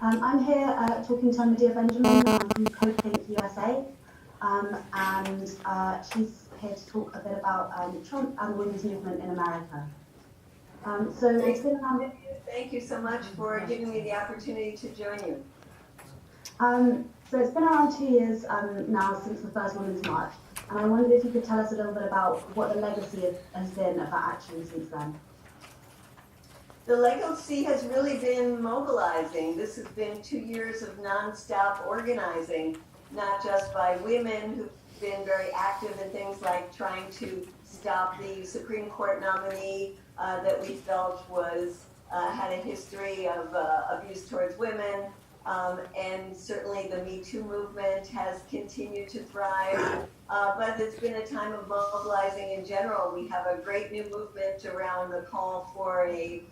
I'm here talking to Medea Benjamin. I'm from CodePink USA, and she's here to talk a bit about Trump and the women's movement in America. So it's been around. Thank you so much for giving me the opportunity to join you. So it's been around 2 years now since the first Women's March, and I wondered if you could tell us a little bit about what the legacy has been of that action since then. The legacy has really been mobilizing. This has been 2 years of nonstop organizing, not just by women who've been very active in things like trying to stop the Supreme Court nominee that we felt was had a history of abuse towards women, and certainly the Me Too movement has continued to thrive. But it's been a time of mobilizing in general. We have a great new movement around the call for a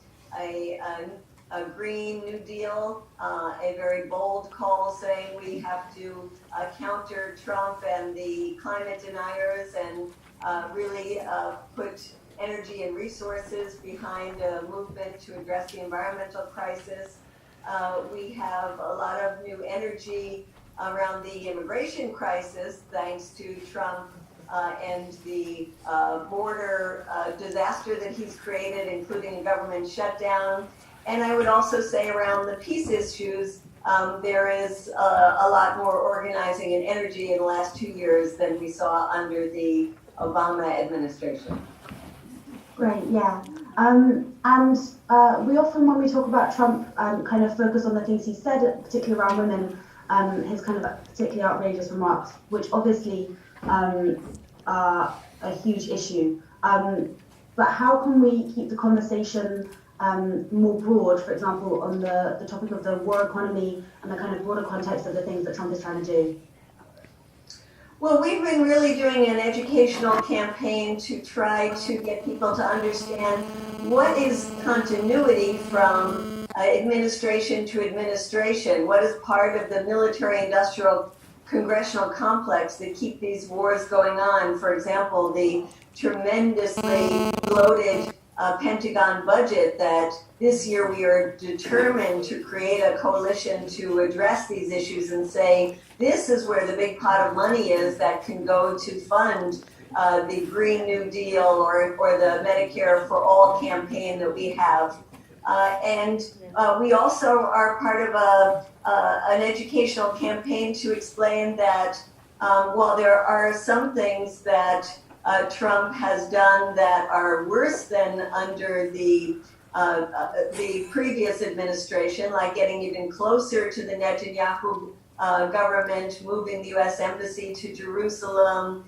Green New Deal, a very bold call saying we have to counter Trump and the climate deniers and really put energy and resources behind a movement to address the environmental crisis. We have a lot of new energy around the immigration crisis thanks to Trump and the border disaster that he's created, including a government shutdown. And I would also say around the peace issues, there is a lot more organizing and energy in the last 2 years than we saw under the Obama administration. Great, yeah. We often, when we talk about Trump, kind of focus on the things he said, particularly around women, his kind of particularly outrageous remarks, which obviously are a huge issue. But how can we keep the conversation more broad, for example, on the topic of the war economy and the kind of broader context of the things that Trump is trying to do? Well, we've been really doing an educational campaign to try to get people to understand what is continuity from administration to administration, what is part of the military-industrial congressional complex that keep these wars going on. For example, the tremendously bloated Pentagon budget that this year we are determined to create a coalition to address these issues and say, this is where the big pot of money is that can go to fund the Green New Deal or the Medicare for All campaign that we have. And we also are part of an educational campaign to explain that while there are some things that Trump has done that are worse than under the previous administration, like getting even closer to the Netanyahu government, moving the U.S. Embassy to Jerusalem,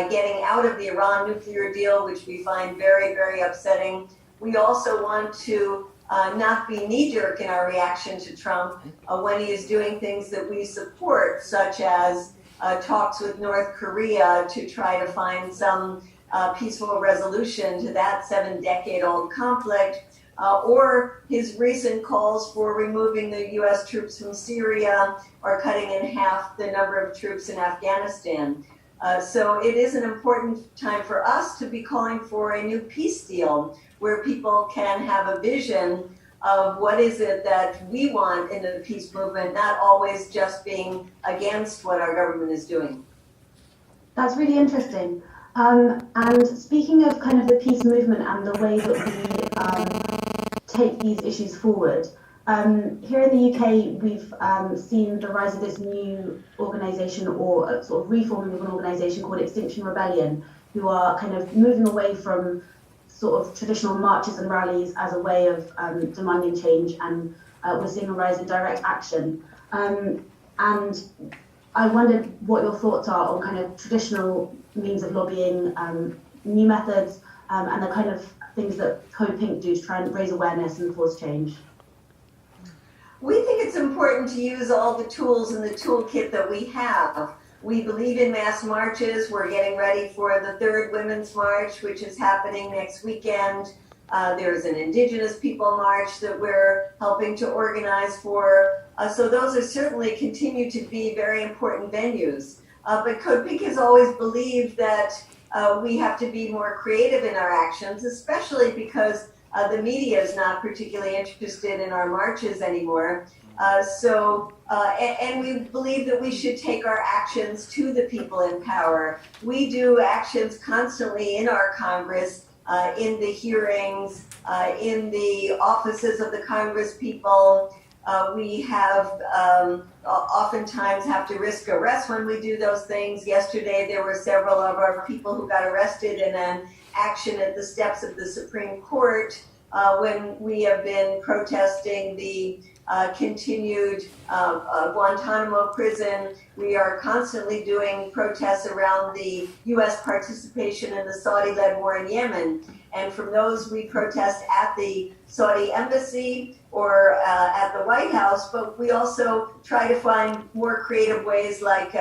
getting out of the Iran nuclear deal, which we find very, very upsetting. We also want to not be knee-jerk in our reaction to Trump when he is doing things that we support, such as talks with North Korea to try to find some peaceful resolution to that 7-decade-old conflict, or his recent calls for removing the U.S. troops from Syria or cutting in half the number of troops in Afghanistan. So it is an important time for us to be calling for a new peace deal where people can have a vision of what is it that we want in the peace movement, not always just being against what our government is doing. That's really interesting. And speaking of kind of the peace movement and the way that we take these issues forward, here in the UK, we've seen the rise of this new organisation or a sort of reforming of an organisation called Extinction Rebellion, who are kind of moving away from sort of traditional marches and rallies as a way of demanding change, and we're seeing a rise in direct action. And I wondered what your thoughts are on kind of traditional means of lobbying, new methods, and the kind of things that CodePink do to try and raise awareness and force change. We think it's important to use all the tools in the toolkit that we have. We believe in mass marches. We're getting ready for the 3rd Women's March, which is happening next weekend. There's an Indigenous People March that we're helping to organize for. So those are certainly continue to be very important venues. But CodePink has always believed that we have to be more creative in our actions, especially because the media is not particularly interested in our marches anymore. And we believe that we should take our actions to the people in power. We do actions constantly in our Congress, in the hearings, in the offices of the Congress people. We have oftentimes have to risk arrest when we do those things. Yesterday, there were several of our people who got arrested in an action at the steps of the Supreme Court when we have been protesting the continued Guantanamo prison. We are constantly doing protests around the U.S. participation in the Saudi-led war in Yemen. And from those, we protest at the Saudi embassy or at the White House, but we also try to find more creative ways, like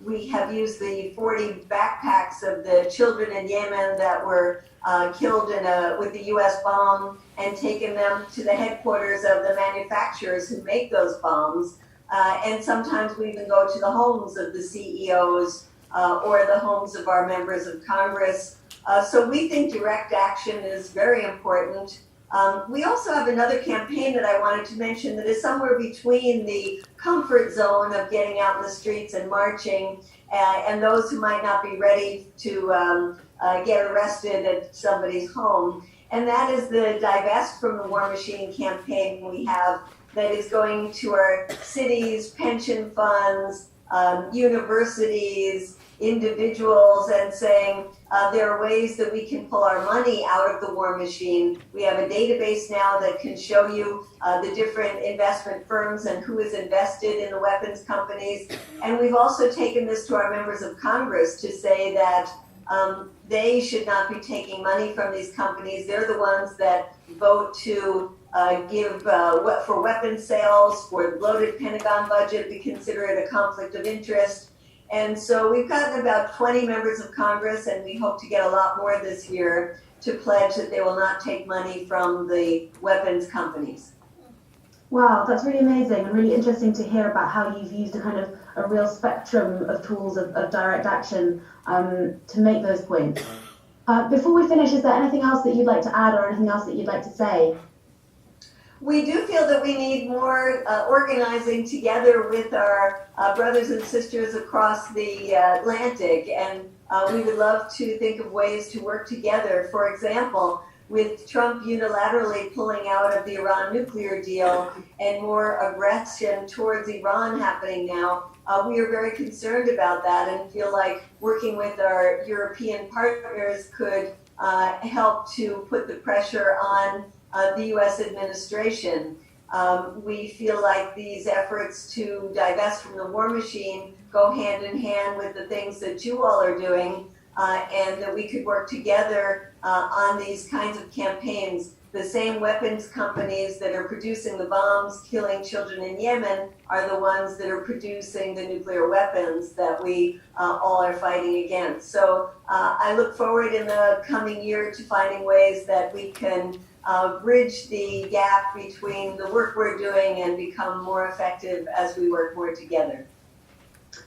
we have used the 40 backpacks of the children in Yemen that were killed with the U.S. bomb and taken them to the headquarters of the manufacturers who make those bombs. And sometimes we even go to the homes of the CEOs or the homes of our members of Congress. So we think direct action is very important. We also have another campaign that I wanted to mention that is somewhere between the comfort zone of getting out in the streets and marching and those who might not be ready to get arrested at somebody's home. And that is the Divest from the War Machine campaign we have that is going to our cities, pension funds, universities, individuals, and saying there are ways that we can pull our money out of the war machine. We have a database now that can show you the different investment firms and who is invested in the weapons companies. And we've also taken this to our members of Congress to say that they should not be taking money from these companies. They're the ones that vote to give for weapons sales, for the bloated Pentagon budget. We consider it a conflict of interest. And so we've gotten about 20 members of Congress, and we hope to get a lot more this year, to pledge that they will not take money from the weapons companies. Wow, that's really amazing and really interesting to hear about how you've used a real spectrum of tools of direct action to make those points. Before we finish, is there anything else that you'd like to add or anything else that you'd like to say? We do feel that we need more organizing together with our brothers and sisters across the Atlantic, and we would love to think of ways to work together. For example, with Trump unilaterally pulling out of the Iran nuclear deal and more aggression towards Iran happening now, we are very concerned about that and feel like working with our European partners could help to put the pressure on the U.S. administration. We feel like these efforts to divest from the war machine go hand in hand with the things that you all are doing, and that we could work together on these kinds of campaigns. The same weapons companies that are producing the bombs killing children in Yemen are the ones that are producing the nuclear weapons that we all are fighting against. So I look forward in the coming year to finding ways that we can bridge the gap between the work we're doing and become more effective as we work more together.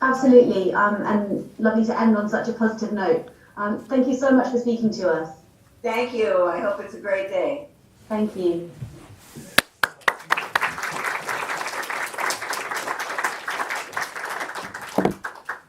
Absolutely, and lovely to end on such a positive note. Thank you so much for speaking to us. Thank you. I hope it's a great day. Thank you.